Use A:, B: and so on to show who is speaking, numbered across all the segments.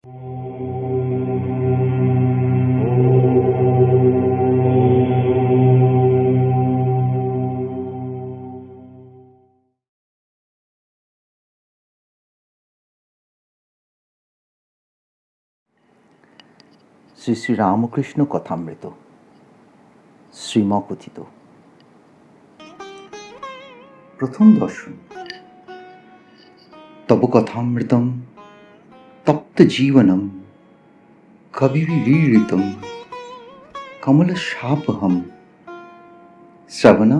A: শ্রী শ্রী রামকৃষ্ণ কথামৃত শ্রীমকথিত। প্রথম দর্শন। তব কথামৃতম তপ্ত জীবনম কবিবিরীড়িতম কমলশাপহম শ্রবণ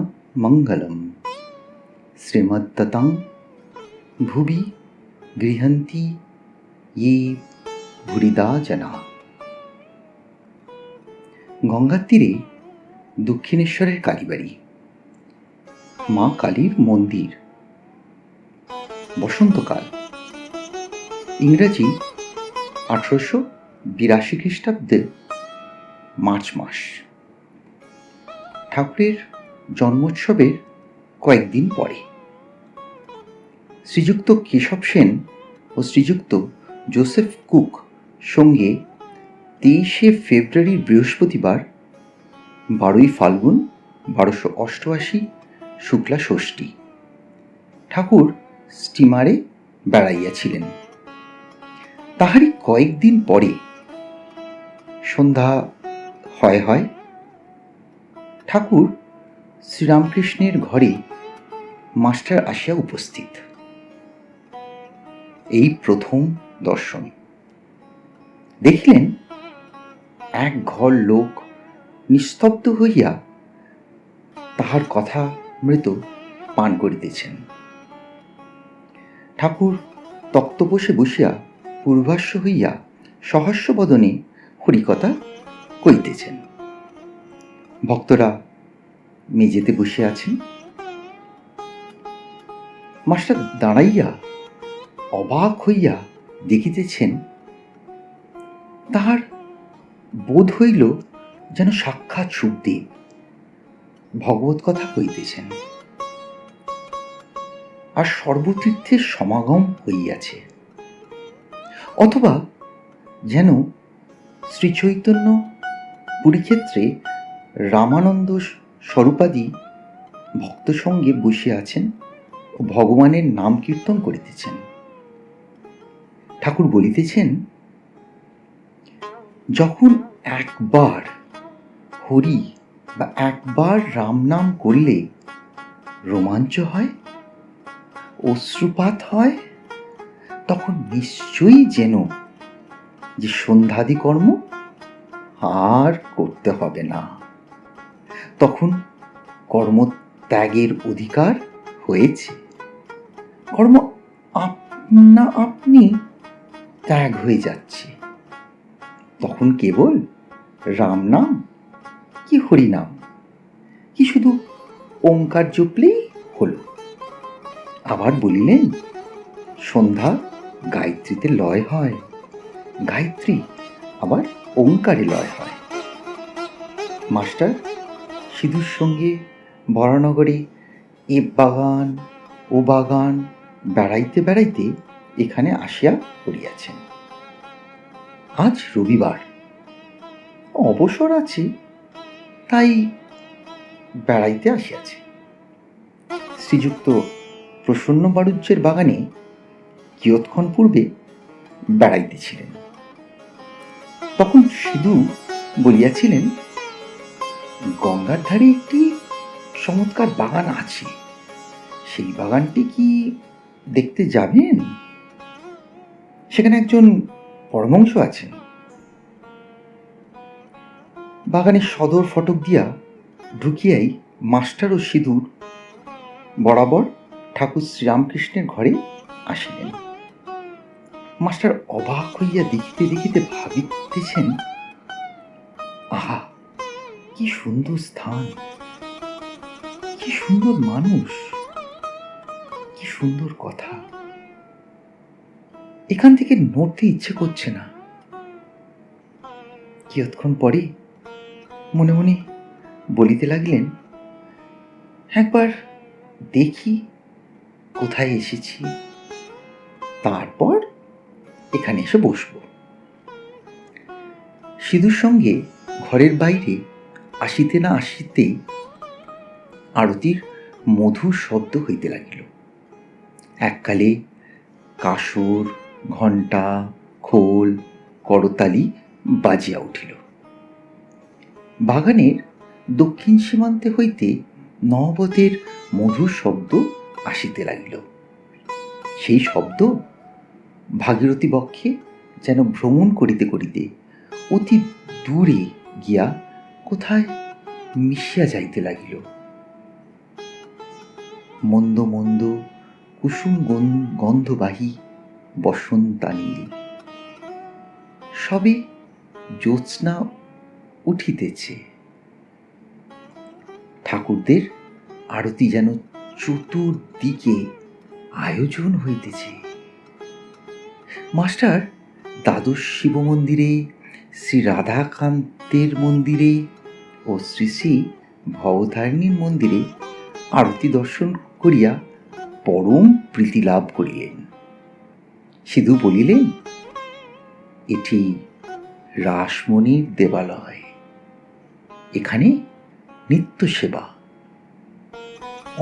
A: মঙ্গলম শ্রীমদ্দত্তং ভুবি গৃহন্তি ইয়ে ভুরিদা জনা। গঙ্গার তীরে দক্ষিণেশ্বরের কালীবাড়ি, মা কালীর মন্দির। বসন্তকাল, ইংরাজি 1882 খ্রিস্টাব্দে মার্চ মাস। ঠাকুরের জন্মোৎসবের কয়েকদিন পরে শ্রীযুক্ত কেশব সেন ও শ্রীযুক্ত জোসেফ কুক সঙ্গে 23শে ফেব্রুয়ারি বৃহস্পতিবার 12ই ফাল্গুন 1288 শুক্লা ষষ্ঠী ঠাকুর স্টিমারে বেড়াইয়াছিলেন। তাহারই কয়েকদিন পরে সন্ধ্যা হয় ঠাকুর শ্রীরামকৃষ্ণের ঘরে মাস্টার আসিয়া উপস্থিত। এই প্রথম দর্শন। দেখিলেন এক ঘর লোক নিস্তব্ধ হইয়া তাহার কথা মৃত পান করিতেছেন। ঠাকুর তক্তপোষে বসিয়া পূর্বাস্য হইয়া সহাস্য বদনে হরিকথা কইতেছেন। ভক্তরা মেঝেতে বসে আছেন। মাস্টার দাঁড়াইয়া অবাক হইয়া দেখিতেছেন। তাহার বোধ হইল যেন সাক্ষাৎ সুখদেব ভগবত কথা কইতেছেন, আর সর্বতীর্থের সমাগম হইয়াছে। অথবা যেন শ্রীচৈতন্য পুরীক্ষেত্রে রামানন্দ স্বরূপাদি ভক্ত সঙ্গে বসে আছেন ও ভগবানের নাম কীর্তন করিতেছেন। ঠাকুর বলিতেছেন, যখন একবার হরি বা একবার রাম নাম করলে রোমাঞ্চ হয়, অশ্রুপাত হয়, তখন নিশ্চয়ই যেন যে সন্ধ্যাদি কর্ম আর করতে হবে না। তখন কর্মত্যাগের অধিকার হয়েছে। কর্ম আপনা আপনি ত্যাগ হয়ে যাচ্ছে। তখন কেবল রাম নাম কি হরি নাম কি শুধু ওঙ্কার জপলেই হলো। আবার বলিলেন, সন্ধ্যা গায়ত্রীতে লয় হয়, গায়ত্রী আবার ওঙ্কারে লয় হয়। মাস্টার সিধুর সঙ্গে বরানগরে এ বাগান ও বাগান বেড়াইতে বেড়াইতে এখানে আসিয়া পড়িয়াছেন। আজ রবিবার, অবসর আছে, তাই বেড়াইতে আসিয়াছে। শ্রীযুক্ত প্রসন্ন বাড়ুজ্যের বাগানে কিয়ৎক্ষণ পূর্বে বেড়াইতেছিলেন। তখন সিধু বলিয়াছিলেন, গঙ্গার ধারে একটি চমৎকার বাগান আছে, সেই বাগানটি কি দেখতে যাবেন? সেখানে একজন পরমহংস আছেন। বাগানের সদর ফটক দিয়া ঢুকিয়াই মাস্টার ও সিধুর বরাবর ঠাকুর শ্রীরামকৃষ্ণের ঘরে আসিলেন। মাস্টার অবাক হইয়া দেখিতে দেখিতে ভাবিতেছেন, আহা, কি সুন্দর স্থান, কি সুন্দর মানুষ, কি সুন্দর কথা। এখান থেকে নড়তে ইচ্ছে করছে না। কিয়ৎক্ষণ পরে মনে মনে বলিতে লাগলেন, একবার দেখি কোথায় এসেছি, তারপর এখানে এসে বসবো। সিধুর সঙ্গে ঘরের বাইরে আসিতে না আসিতেই আরতির মধুর শব্দ হইতে লাগিল। এককালে কাসর, ঘণ্টা, খোল, করতালি বাজিয়া উঠিল। বাগানের দক্ষিণ সীমান্তে হইতে নহবতের মধুর শব্দ আসিতে লাগিল। সেই শব্দ ভাগীরথী বক্ষে যেন ভ্রমণ করিতে করিতে অতি দূরে গিয়া কোথায় মিশিয়া যাইতে লাগিল। মন্দ মন্দ কুসুম গন্ধবাহী বসন্তানীল। সবে জ্যোৎস্না উঠিতেছে। ঠাকুরদের আরতি যেন চতুর্দিকে আয়োজন হইতেছে। মাস্টার দ্বাদশ শিব মন্দিরে, শ্রী রাধাকান্তের মন্দিরে ও শ্রী শ্রী ভবতারিণীর মন্দিরে আরতি দর্শন করিয়া পরম প্রীতি লাভ করিলেন। সিধু বলিলেন, এটি রাসমণির দেবালয়, এখানে নিত্য সেবা।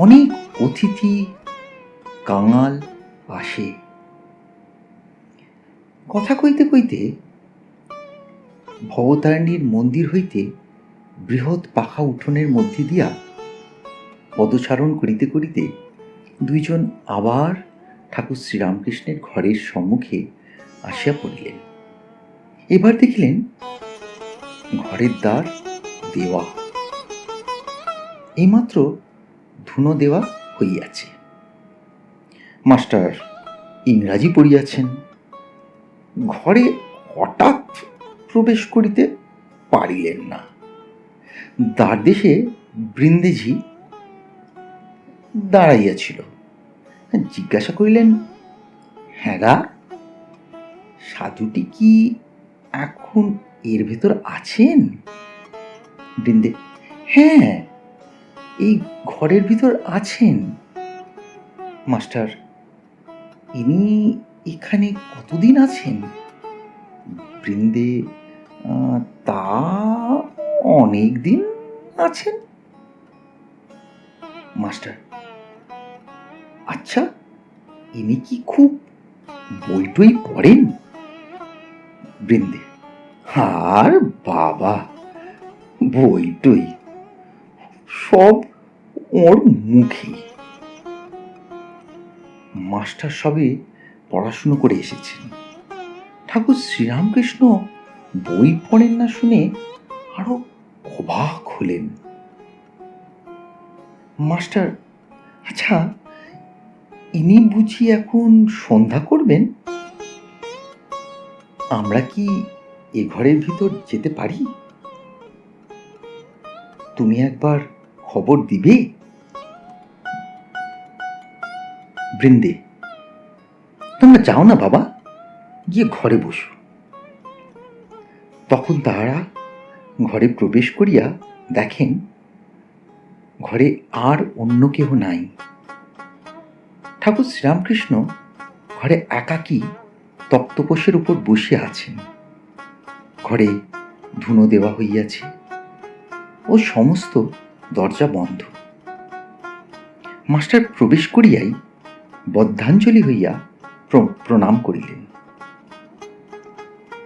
A: অনেক অতিথি কাঙাল আসে। কথা কইতে কইতে ভবতারিণীর মন্দির হইতে বৃহৎ পাখা উঠোনের মধ্যে দিয়া পদচারণ করিতে করিতে দুইজন আবার ঠাকুর শ্রীরামকৃষ্ণের ঘরের সম্মুখে আসিয়া পড়িলেন। এবার দেখিলেন ঘরের দ্বার দেওয়া, এইমাত্র ধুনো দেওয়া হইয়াছে। মাস্টার ইংরাজি পড়িয়াছেন। ঘরে হঠাৎ প্রবেশ করিতে পারিলেন না। দ্বারদেশে বৃন্দেজি দাঁড়াইয়াছিল। জিজ্ঞাসা করিলেন, হ্যাঁ গা, সাধুটি কি এখন এর ভেতর আছেন? বৃন্দে, হ্যাঁ, এই ঘরের ভিতর আছেন। মাস্টার, ইনি এখানে কতদিন আছেন? বৃন্দে, তা অনেক দিন আছেন। মাস্টার, আচ্ছা, ইনি কি খুব বইটই পড়েন? বৃন্দে, আর বাবা, বইটই সব ওর মুখে। মাস্টার সবে পড়াশুনো করে এসেছেন। ঠাকুর শ্রীরামকৃষ্ণ বই পড়েন না শুনে আরো অবাক হলেন। মাস্টার, আচ্ছা, ইনি বুঝি এখন সন্ধ্যা করবেন? আমরা কি এ ঘরের ভিতর যেতে পারি? তুমি একবার খবর দিবে? বৃন্দে, তোমরা যাও না বাবা, গিয়ে ঘরে বসো। তখন তাহারা ঘরে প্রবেশ করিয়া দেখেন ঘরে আর অন্য কেহ নাই। ঠাকুর শ্রীরামকৃষ্ণ ঘরে একাকী তক্তপোষের উপর বসিয়া আছেন। ঘরে ধুনো দেওয়া হইয়াছে ও সমস্ত দরজা বন্ধ। মাস্টার প্রবেশ করিয়াই বদ্ধাঞ্জলি হইয়া প্রণাম করিলেন।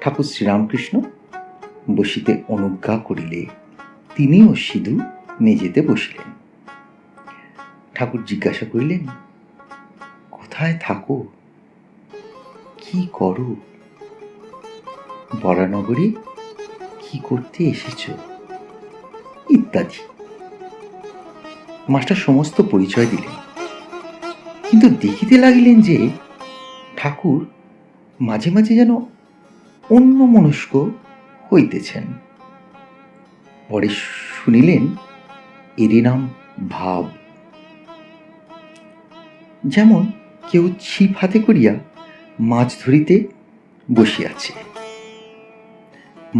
A: ঠাকুর শ্রীরামকৃষ্ণ বসিতে অনুজ্ঞা করিলে তিনিও সিধু মেঝেতে বসিলেন। ঠাকুর জিজ্ঞাসা করিলেন, কোথায় থাকো, কি করো, বরানগরে কি করতে এসেছ, ইত্যাদি। মাস্টার সমস্ত পরিচয় দিলেন, কিন্তু দেখিতে লাগিলেন যে ঠাকুর মাঝে মাঝে যেন অন্যমনস্ক হইতেছেন। পরে শুনিলেন এরই নাম ভাব। যেমন কেউ ছিপ হাতে করিয়া মাছ ধরিতে বসিয়াছে,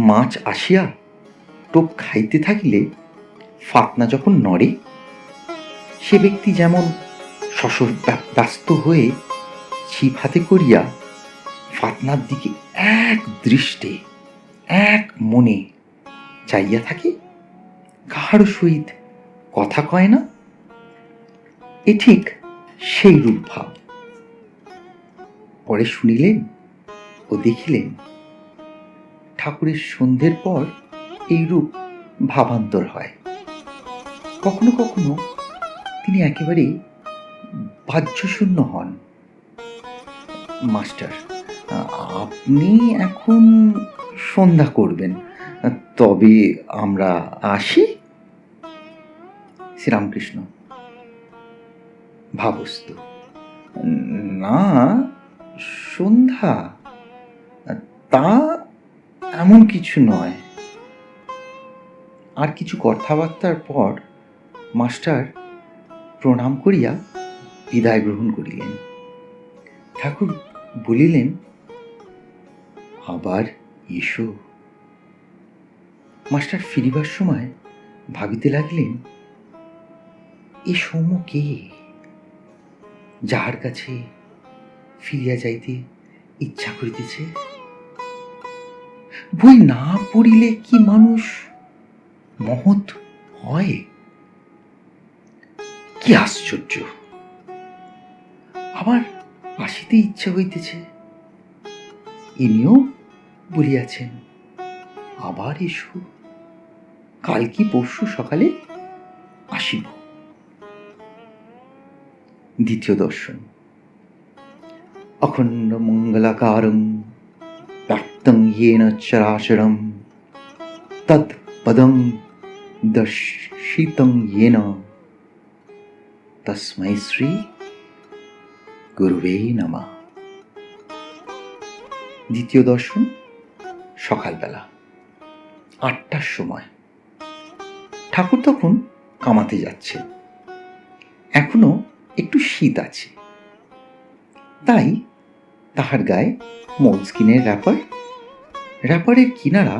A: মাছ আসিয়া টোপ খাইতে থাকিলে ফাতনা যখন নড়ে, সে ব্যক্তি যেমন ব্যস্ত হয়ে ছিপ হাতে করিয়া ফাতনার দিকে এক দৃষ্টে এক মনে চাইয়া থাকে, কাহার সহিত কথা কয় না। এ ঠিক সেই রূপ ভাব। পরে শুনিলেন ও দেখিলেন ঠাকুরের সন্ধ্যের পর এই রূপ ভাবান্তর হয়। কখনো কখনো তিনি একেবারে বাহ্যশূন্য হন। মাস্টার, আপনি এখন সন্ধ্যা করবেন, তবে আমরা আসি। শ্রীরামকৃষ্ণ ভাবস্থ, না, সন্ধ্যা তা এমন কিছু নয়। আর কিছু কথাবার্তার পর মাস্টার প্রণাম করিয়া বিদায় গ্রহণ করিলেন। ঠাকুর বলিলেন, আবার এসো। মাস্টার ফিরিবার সময় ভাবিতে লাগলেন, এ সৌম্য কে, যাহার কাছে ফিরিয়া যাইতে ইচ্ছা করিতেছে? বই না পড়িলে কি মানুষ মহৎ হয়? কি আশ্চর্য! আমার আসিতে ইচ্ছা হইতেছে। ইনিও বলিয়াছেন, আবার এসো, কাল কি পরশু সকালে আসিব। দ্বিতীয় দর্শন। অখণ্ড মঙ্গলাকারং ব্যাপ্তং येन চরাচরম তৎ পদং দর্শিতং येन তস্मै শ্রী গুরুবে নমঃ। দ্বিতীয় দর্শন সকালবেলা 8টার সময়। ঠাকুর তখন কামাতে যাচ্ছে। এখনো একটু শীত আছে, তাই তাহার গায়ে মলস্কিনের র্যাপারের কিনারা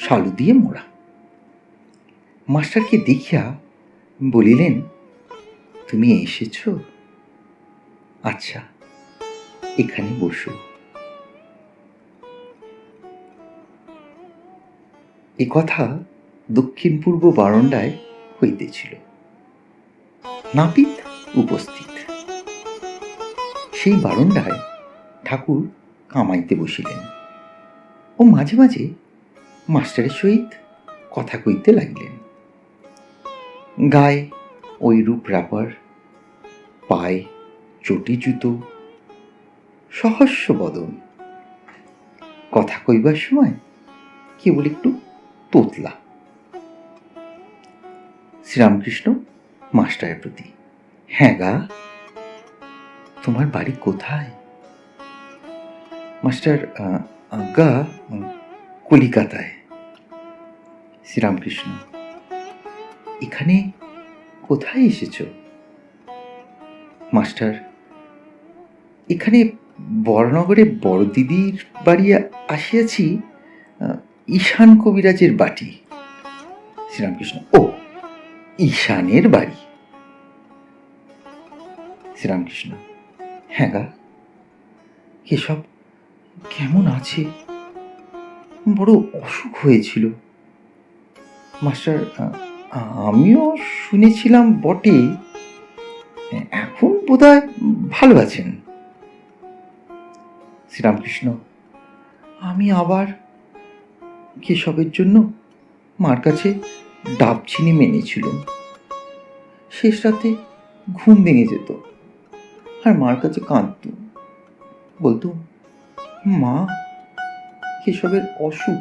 A: শালু দিয়ে মোড়া। মাস্টারকে দেখিয়া বলিলেন, তুমি এসেছ? আচ্ছা, এখানে বসো। এ কথা দক্ষিণ পূর্ব বারান্দায় হইতেছিল। নাপিত উপস্থিত। সেই বারান্দায় ঠাকুর কামাইতে বসিলেন ও মাঝে মাঝে মাস্টারের সহিত কথা কইতে লাগিলেন। গায়ে ওইরূপ র্যাপার, পায়ে চটি জুতো, সহস্য বদন। কথা কইবার সময় কেবল একটু তোতলা। শ্রীরামকৃষ্ণ মাস্টারের প্রতি, হ্যাঁ গা, তোমার বাড়ি কোথায়? মাস্টার, আজ্ঞা, কলিকাতায়। শ্রীরামকৃষ্ণ, এখানে কোথায় এসেছ? মাস্টার, এখানে বড়নগরে বড় দিদির বাড়ি আসিয়াছি, ঈশান কবিরাজের বাটি। শ্রীরামকৃষ্ণ, ও, ঈশানের বাড়ি। শ্রীরামকৃষ্ণ, হ্যাঁ গা, এসব কেমন আছে? বড় অসুখ হয়েছিল। মাস্টার, আমিও শুনেছিলাম বটে, এখন বোধহয় ভালো আছেন। শ্রীরামকৃষ্ণ, আমি আবার কেশবের জন্য মার কাছে ডাব চিনি মেনেছিলাম। শেষ রাতে ঘুম ভেঙে যেত আর মার কাছে কাঁদত, বলতো, মা, কেশবের অসুখ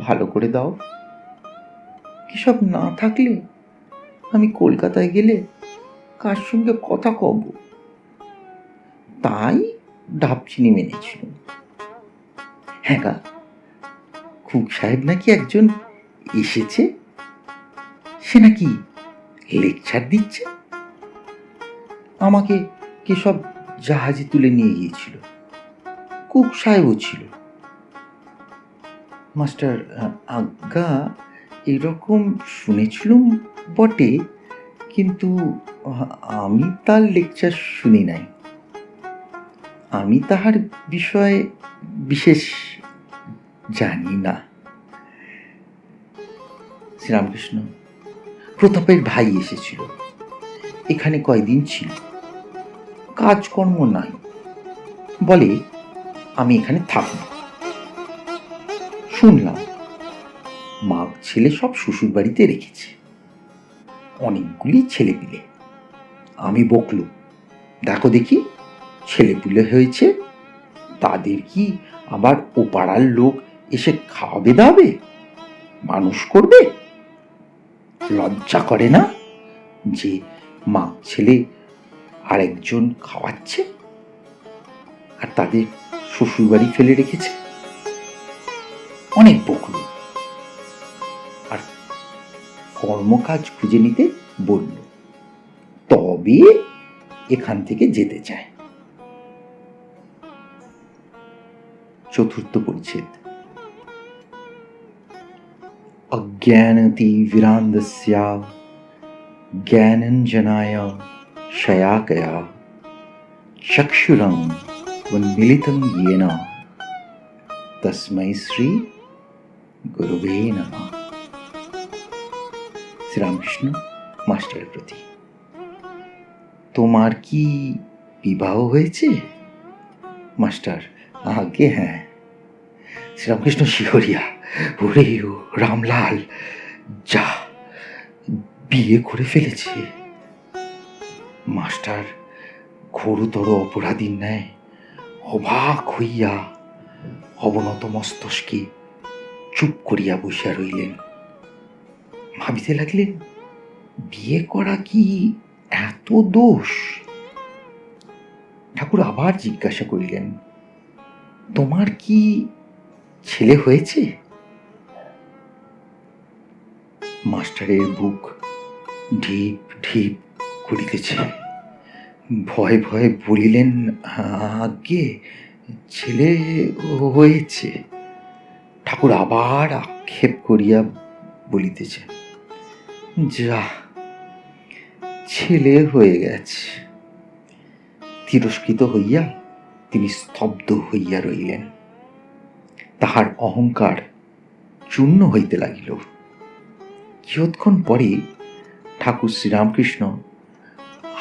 A: ভালো করে দাও। কেশব না থাকলে আমি কলকাতায় গেলে কার সঙ্গে কথা কব, তাই ডাব চিনি মেনেছিল। হ্যাঁ গা, খুক সাহেব নাকি একজন এসেছে, সে নাকি লেকচার দিচ্ছে। আমাকে কেশব জাহাজে তুলে নিয়ে গিয়েছিল, কুক সাহেবও ছিল। মাস্টার, আজ্ঞা, এরকম শুনেছিলুম বটে, কিন্তু আমি তার লেকচার শুনি নাই। আমি তাহার বিষয়ে বিশেষ জানি না। শ্রীরামকৃষ্ণ, প্রতাপের ভাই এসেছিল, এখানে কয়দিন ছিল, কাজকর্ম নাই, বলে আমি এখানে থাকব। শুনলাম মা ছেলে সব শ্বশুর বাড়িতে রেখেছে, অনেকগুলি ছেলে পিলে। আমি বকলুম, দেখো দেখি ছেলেপুলে হয়েছে, তাদের কি আবার ও পাড়ার লোক এসে খাওয়াবে দাবে, মানুষ করবে? লজ্জা করে না যে মা ছেলে আরেকজন খাওয়াচ্ছে আর তাদের শ্বশুর বাড়ি ফেলে রেখেছে? অনেক বকলুম আর কর্মকাজ খুঁজে নিতে বলল, তবে এখান থেকে যেতে চায়। চতুর্থ পরিচ্ছেদ। অজ্ঞানতিমিরান্ধস্যা জ্ঞানাঞ্জনায় শলাকয়া চক্ষুরং উন্মিলিতং येन তস্मै শ্রী গুরুবে নমঃ। শ্রীরামকৃষ্ণ মাস্টারের প্রতি। তোমার কি বিবাহ হয়েছে? মাস্টার, আগে হ্যাঁ। শ্রীরামকৃষ্ণ শিহরিয়া, ওরে ও রামলাল, যা বিয়ে করে ফেলেছে। মাস্টার ঘোরতর অপরাধীর ন্যায় অবাক হইয়া অবনত মস্তকে চুপ করিয়া বসিয়া রইলেন। ভাবিতে লাগলেন, বিয়ে করা কি এত দোষ? ঠাকুর আবার জিজ্ঞাসা করিলেন, তোমার কি ছেলে হয়েছে? মাস্টারের বুক ঢিপ ঢিপ করিতেছে। ভয়ে ভয়ে বলিলেন, আগে ছেলে হয়েছে। ঠাকুর আবার আক্ষেপ করিয়া বলিতেছে, যা ছেলে হয়ে গেছে। তিরস্কৃত হইয়া তিনি স্তব্ধ হইয়া রইলেন। তাহার অহংকার চূর্ণ হইতে লাগিল। কিয়ৎক্ষণ পরে ঠাকুর শ্রীরামকৃষ্ণ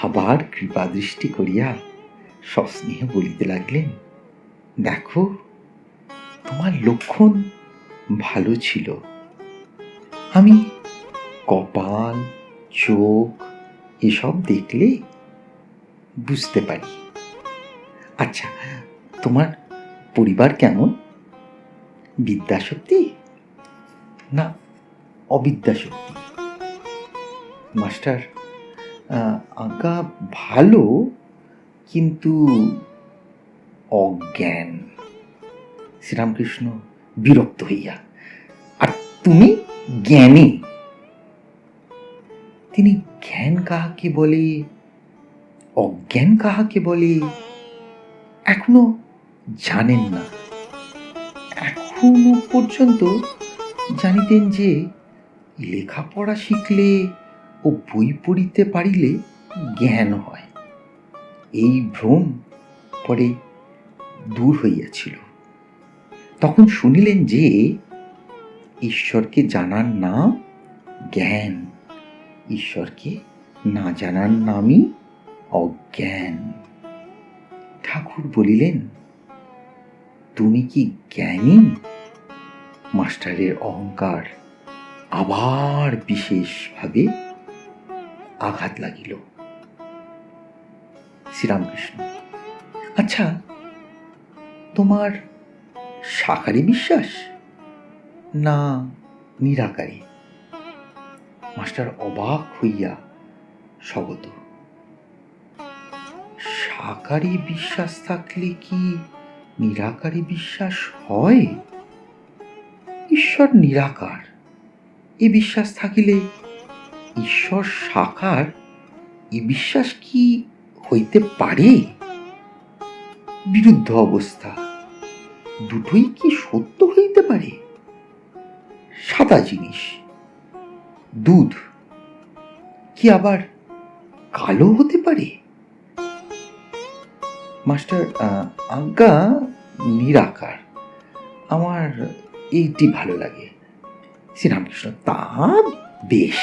A: আবার কৃপা দৃষ্টি করিয়া সস্নেহে বলিতে লাগলেন, দেখো তোমার লক্ষণ ভালো ছিল। আমি কপাল, চোখ এসব দেখলে বুঝতে পারি। আচ্ছা, তোমার পরিবার কেমন? বিদ্যাশক্তি না অবিদ্যাশক্তি? মাস্টার, আজ্ঞা ভালো, কিন্তু অজ্ঞান। শ্রীরামকৃষ্ণ বিরক্ত হইয়া, আর তুমি জ্ঞানী? তিনি জ্ঞান কাহাকে বলে, অজ্ঞান কাহাকে বলে এখনো জানেন না। এখনো পর্যন্ত জানিতেন যে লেখাপড়া শিখলে ও বই পড়িতে পারিলে জ্ঞান হয়। এই ভ্রম পরে দূর হইয়াছিল। তখন শুনিলেন যে ঈশ্বরকে জানার নাম জ্ঞান, ঈশ্বরকে না জানার নামই অজ্ঞান। ঠাকুর বলিলেন, তুমি কি জ্ঞানী? মাস্টারের অহংকার আবার বিশেষভাবে আঘাত লাগিল। শ্রীরামকৃষ্ণ, আচ্ছা তোমার সাকারি বিশ্বাস না নিরাকারী? মাস্টার অবাক হইয়া স্বগত। সাকারি বিশ্বাস থাকলে কি নিরাকারী বিশ্বাস হয়? ঈশ্বর নিরাকার এ বিশ্বাস থাকিলে ঈশ্বর সাকার এ বিশ্বাস কি হইতে পারে? বিরুদ্ধ অবস্থা, দুটোই কি সত্য হইতে পারে? সাদা জিনিস দুধ কি আবার কালো হতে পারে? মাস্টার, আজ্ঞা নিরাকার, আমার এইটি ভালো লাগে। শ্রীরামকৃষ্ণ, তা বেশ,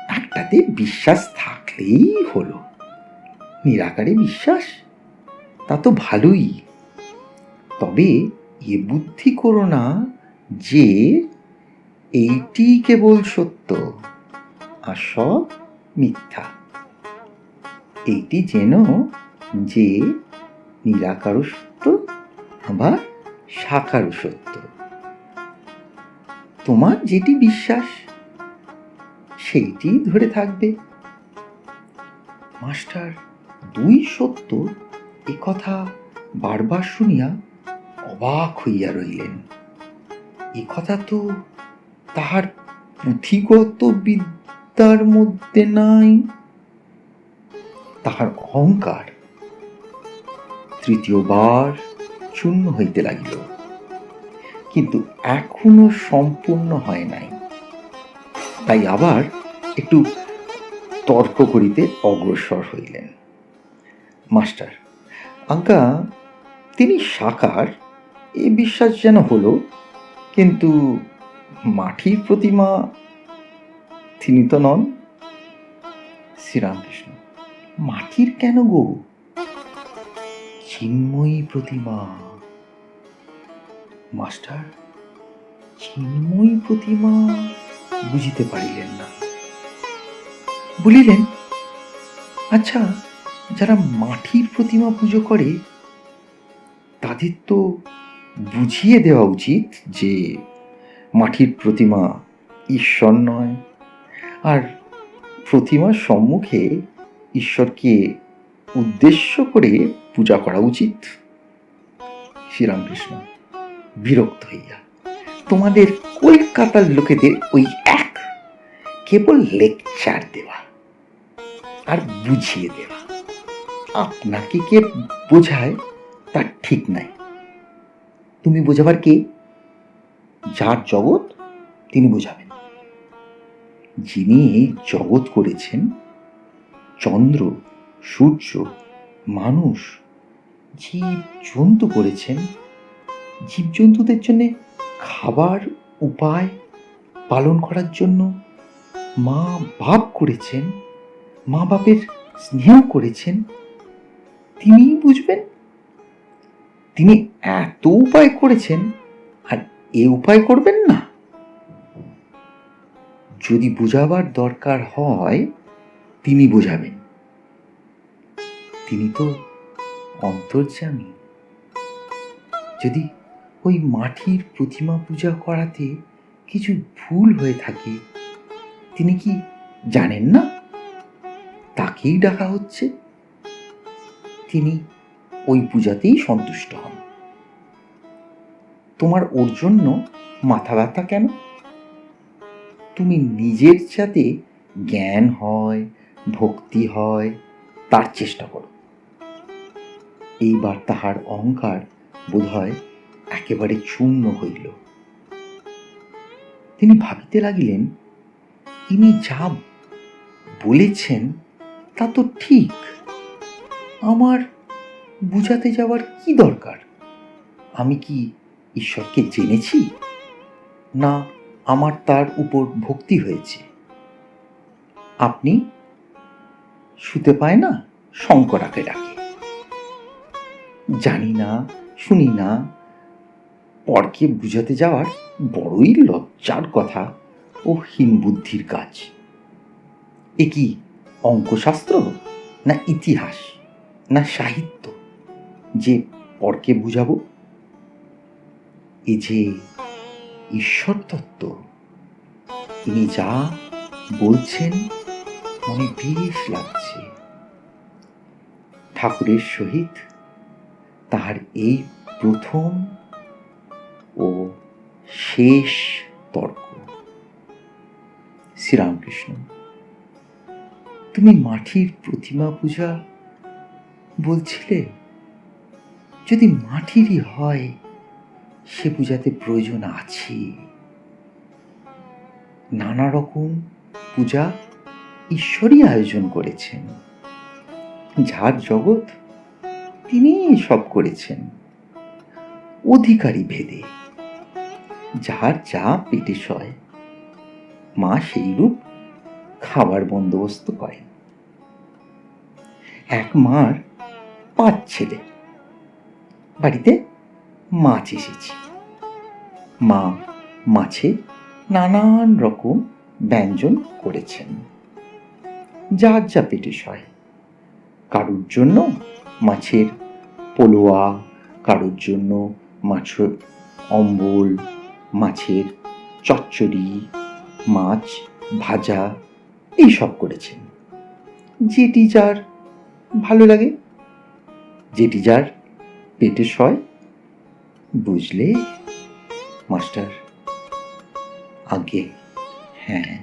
A: একটাতে বিশ্বাস থাকলেই হলো। নিরাকারে বিশ্বাস, তা তো ভালোই। তবে এ বুদ্ধি করো না যে এইটি কেবল সত্য আর সব মিথ্যা। এইটি যেন যে নিরাকারও সত্য আবার সাকারও সত্য। তোমার যেটি বিশ্বাস সেইটি ধরে থাকবে। মাস্টার দুই সত্য এ কথা বারবার শুনিয়া অবাক হইয়া রইলেন। এ কথা তো তাহার পুঁথিগত বিদ্যার মধ্যে নাই। তাহার অহংকার তৃতীয়বার চূর্ণ হইতে লাগিল, কিন্তু এখনো সম্পূর্ণ হয় নাই। তাই আবার একটু তর্ক করিতে অগ্রসর হইলেন। মাস্টার, আজ্ঞা তিনি সাকার এ বিশ্বাস যেন হলো, কিন্তু মাটির প্রতিমা তিনি তো নন। শ্রীরামকৃষ্ণ, মাটির কেন গো? চিন্ময়ী প্রতিমা। মাস্টার চিন্ময়ী প্রতিমা বুঝিতে পারিলেন না। বলিলেন, আচ্ছা, যারা মাটির প্রতিমা পুজো করে তাদের তো বুঝিয়ে দেওয়া উচিত যে মাটির প্রতিমা ঈশ্বর নয়, আর প্রতিমার সম্মুখে ঈশ্বরকে উদ্দেশ্য করে পূজা করা উচিত। শ্রীরামকৃষ্ণ বিরক্ত হইয়া, তোমাদের কলকাতার লোকেদের ওই এক, কেবল লেকচার দেওয়া আর বুঝিয়ে দেওয়া। আপনাকে কে বোঝায় তার ঠিক নাই। তুমি বোঝাবার কে? যার জগৎ তিনি বোঝাবেন। যিনি এই জগৎ করেছেন, চন্দ্র, সূর্য, মানুষ, জীব জন্তু করেছেন, জীবজন্তুদের জন্য খাবার উপায় পালন করার জন্য মা বাপ করেছেন, মা বাপের স্নেহ করেছেন, তিনিই বুঝবেন। তিনি এত উপায় করেছেন আর এ উপায় করবেন না? যদি বোঝাবার দরকার হয় তিনি বোঝাবেন। তিনি তো অন্তর্যামী। যদি ওই মাটির প্রতিমা পূজা করাতে কিছু ভুল হয়ে থাকে তিনি কি জানেন না? তাকেই ডাকা হচ্ছে, তিনি ওই পূজাতেই সন্তুষ্ট হন। তোমার ওর জন্য মাথা ব্যথা কেন? তুমি নিজের যাতে জ্ঞান হয়, ভক্তি হয়, তার চেষ্টা করো। এইবার তাহার অহংকার বোধহয় একেবারে চূর্ণ হইল। তিনি ভাবিতে লাগিলেন, ইনি যা বলেছেন তা তো ঠিক, আমার বুঝাতে যাওয়ার কি দরকার? আমি কি ঈশ্বরকে জেনেছি, না আমার তার উপর ভক্তি হয়েছে? আপনি শুতে পায় না, শঙ্করাকে ডাকে। জানি না, শুনি না, পরকে বুঝাতে যাওয়ার বড়ই লজ্জার কথা ও হীন বুদ্ধির কাজ। এ কি অঙ্কশাস্ত্র, না ইতিহাস, না সাহিত্য যে পরকে বুঝাবো? এ যে ঈশ্বর তত্ত্ব। তিনি যা বলছেন মনে বেশ লাগছে। ঠাকুরের সহিত তাহার এই প্রথম ও শেষ তর্ক। শ্রীরামকৃষ্ণ, তুমি মাটির প্রতিমা পূজা বলছিলে, যদি মাটিরই হয় সে পূজাতে প্রয়োজন আছে। নানা রকম পূজা ঈশ্বরই আয়োজন করেছেন। যার জগৎ তিনি সব করেছেন, অধিকারী ভেদে, যার যা পেটে সয়। মা সেইরূপ খাবার বন্দোবস্ত করেন। এক মার 5 ছেলে, বাড়িতে মাছ এসেছে। মা মাছে নানান রকম ব্যঞ্জন করেছেন, যার যা পেটে সয়। কারুর জন্য মাছের পোলোয়া, কারুর জন্য মাছের অম্বল, মাছের চচ্চড়ি, মাছ ভাজা, এইসব করেছেন। যেটি যার ভালো লাগে, যেটি যার পেটে সয়। বুঝলে মাস্টার? আগে হ্যাঁ।